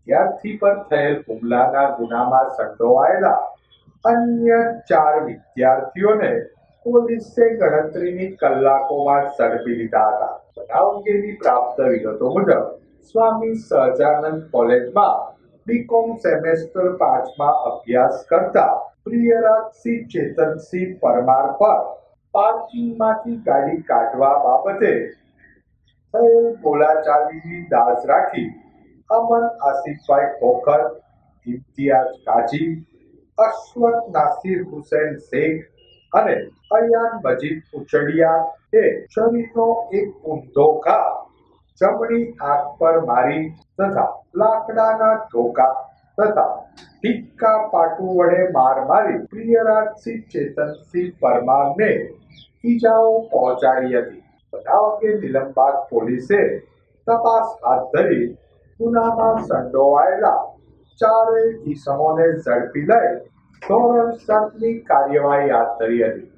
વિદ્યાર્થી પર થયેલ હુમલાના ગુનામાં સંડોવાયેલા અન્ય 4 વિદ્યાર્થીઓને પોલીસે ગણતરીની કલાકોમાં ઝડપી લીધા હતા. બનાવ અંગેની પ્રાપ્ત વિગતો મુજબ સ્વામી સહજાનંદ કોલેજમાં બીકોમ સેમેસ્ટર 5માં અભ્યાસ કરતા પ્રિયરાજસિંહ ચેતનસિંહ પરમાર પર પાર્કિંગમાંથી ગાડી કાઢવા બાબતે થયેલ બોલાચાલીની દાઝ રાખી અમન આસિફભાઈ ખોખર, ઇમ્તિયાઝ કાજી, અશરફ નાસિર હુસૈન શેખ અને અયાન મજીદ ઉચડિયા એ છરીનો એક ઊંધો ઘા જમણી આંખ પર મારી તથા લાકડાના ધોકા તથા હિક્કા પાટુ વડે માર મારી પ્રિયરાજસિંહ ચેતનસિંહ પરમારને ઈજાઓ પહોંચાડી હતી. બનાવ અંગે નીલમબાગ પોલીસે તપાસ હાથ ધરી ગુનામાં સંડોવાયેલા 4 ઈસમોને ઝડપી લઈ ધોરણસરની કાર્યવાહી હાથ ધરી હતી.